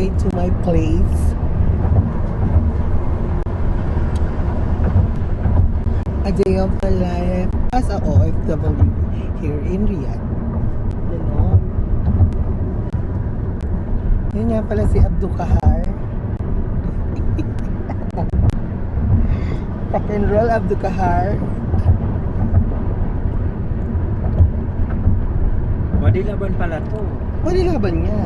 way to my place. A day of my life as a OFW here in Riyadh. Ganon. Yun nga pala si Abdul Kahar. Rock and roll Abdul Kahar. Wadi laban pala to. Wala laban niya.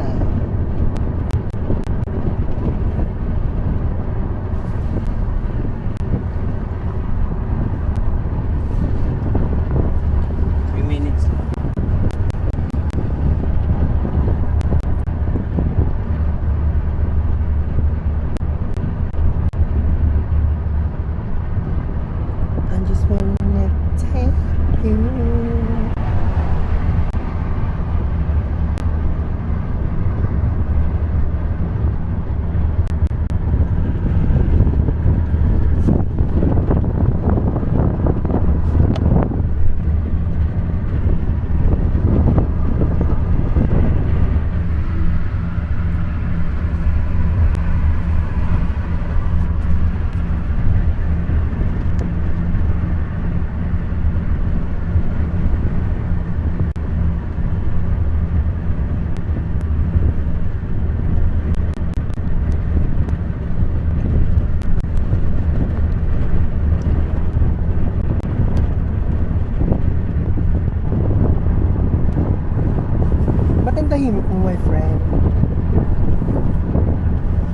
Tahimik mo, my friend.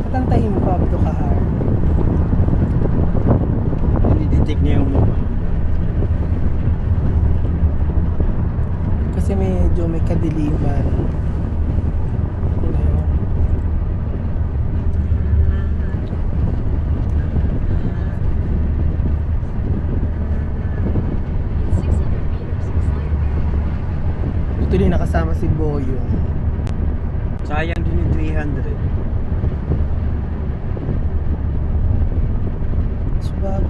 Ba't ang tahimik ko, Abdul Kahar? Nidetect niya yung mukha. Kasi medyo may kadiliman. Yun na yun. Ito din nakasama si Boyo. Sayang din yung 300.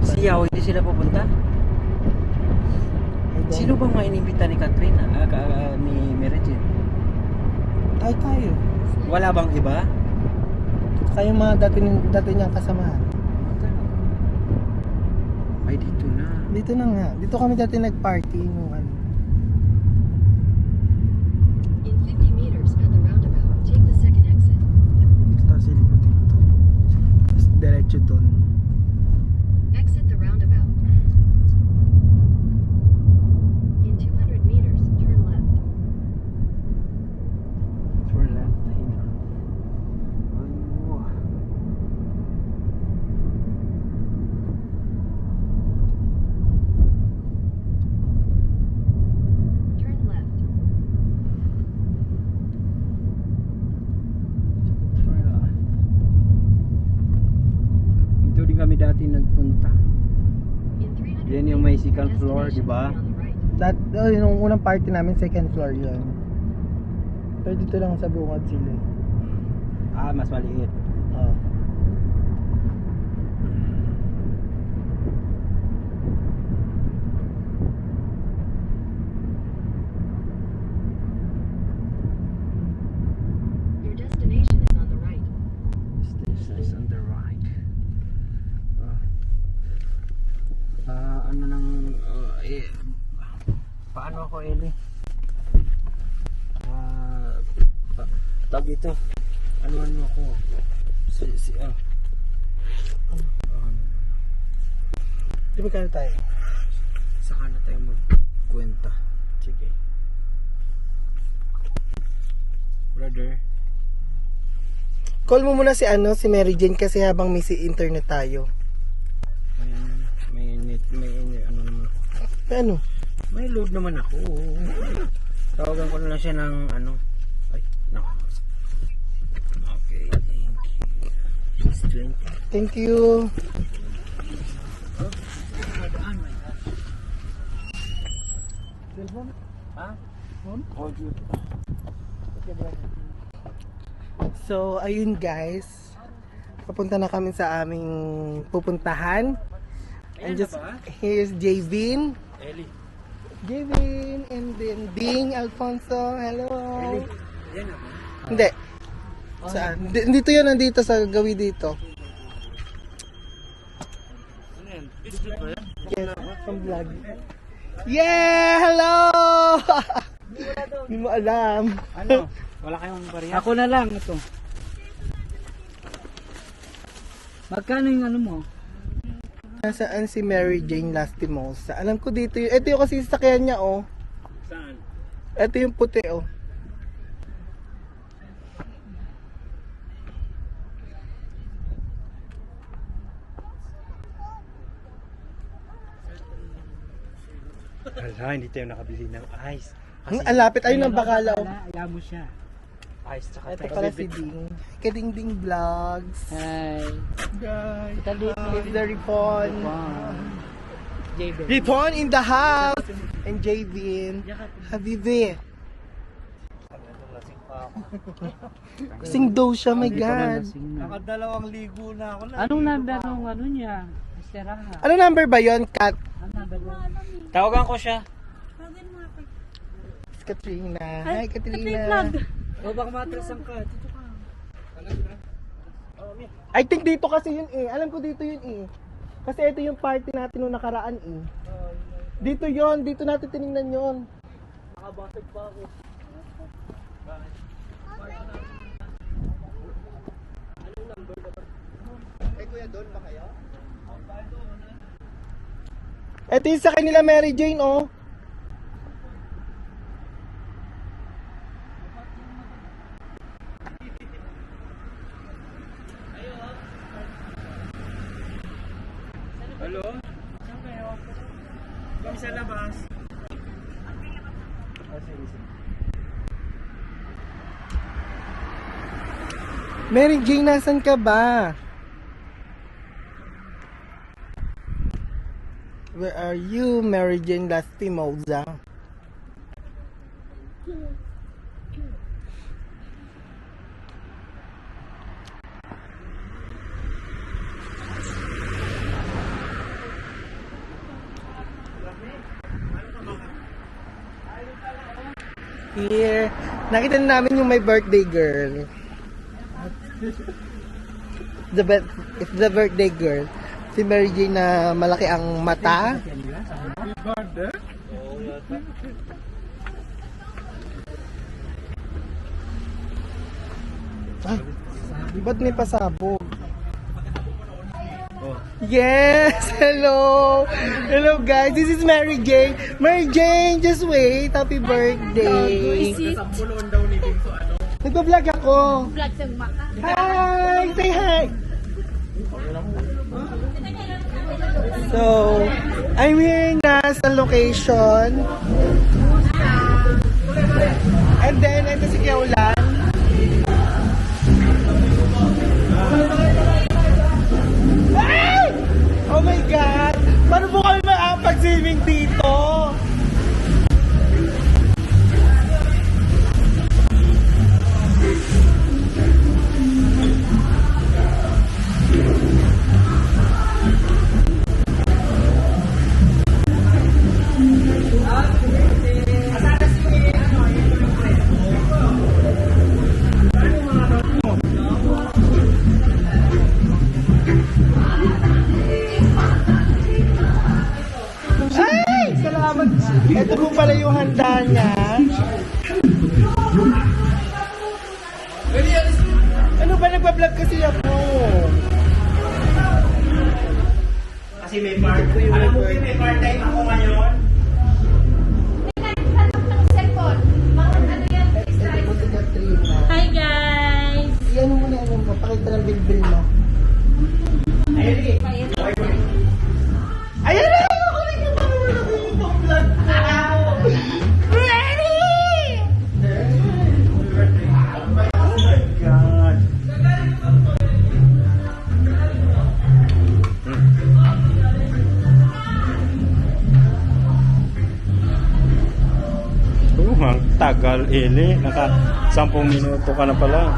Siyaw, hindi sila pupunta? Sino bang mga inimbita ni Katrina? Ni Mary Jane? Tayo. Wala bang iba? Kayo mga dati niyang kasamahan. Ay, dito na. Dito na nga. Dito kami dati nag-party nung ano. Diretso doon. Exit the roundabout. In 200 meters, turn left. Turn left. Ayun. Turn left. Dito din kami dati nagpunta. Yan yung may second floor, di ba? Yung unang party namin, second floor yun. Pero dito lang sa bungad sila. Ah, mas maliit. Oh. Your destination is on the right. This is on the right. Ano nang paano ako, Eli? Tag ito. Ano ako? Di ba kaya tayo? Saka na tayo magkwenta. Sige. Brother. Call mo muna si Mary Jane kasi habang may internet tayo. May ano naman ako. Ano? May load naman ako. Tawagan ko na lang siya ng ano. Ay, nako. Okay, thank you. Thank you. Telephone? Ha? Phone? Audio. So, ayun guys. Papunta na kami sa aming pupuntahan. And just, here's Javin. Eli. Javin and then Ding Alfonso. Hello. Eli. Yan ako. Hindi. Saan? Dito yan, nandito sa gawi dito. Ano yan? Video ba yan? Yes, ang vlog. Yeah! Hello! Hindi mo alam. Ano? Wala kayong bariya? Ako na lang ito. Magkano yung ano mo? Nasaan si Mary Jane Lastimosa? Alam ko dito yun. Ito yung kasi sasakyan niya, oh. Saan? Ito yung puti, oh. Ala, hindi tayo nakabili ng ice. Ang alapit. Ayun ang bakala, oh. Ayaw mo siya. Ice tsaka Ito pala si Ding. Kadingding Vlogs. Hi. Guys. Italit. It's the Ripon. JB. Ripon in the house. And Javin. Habibi. Kasing daw siya, my God. Nakadalawang ligo na ako na. Anong number nung ano niya? Mr. Raha. Ano number ba yon, Kat? Anong number mo? Tawagan ko siya. Katrina. Hi, Katrina. O baka matras ang ka. Dito ka. I think dito kasi yun eh. Alam ko dito yun eh. Kasi ito yung party natin nung nakaraan eh. Dito yon, dito natin tinignan yon. Nakabasag pa ako. Ay kuya, doon ba kayo? Ito yung sa kanila Mary Jane, oh. Hello? Kami sa labas. Mary Jane, nasan ka ba? Where are you, Mary Jane Lastimosa? Here, nakita na namin yung my birthday girl. It's the birthday girl. Si Mary Jane na malaki ang mata. Ah, ba't may pasabog? Yes! Hello! Hello guys! This is Mary Jane. Mary Jane, just wait. Happy birthday! Nagpa-vlog ako. Vlog ng maka. Hi! Say hi! So, I'm here na sa location. And then, ito si Kiaulan. Ay! Oh my God! Paano po kami makapag-swimming dito? Ay! Salamat! Ito po pala yung handa niya. Ano ba, nagpa-vlog kasi ako? Kasi may part. Alam mo may part-time ako ngayon. Hi guys! Yan mo na, ano mo, pakita ng bilbil mo. Ayan na! Ako rin yung mga vlog ko! Ready! Oh my God. Ang tagal ini. Naka 10 minuto ka na pala.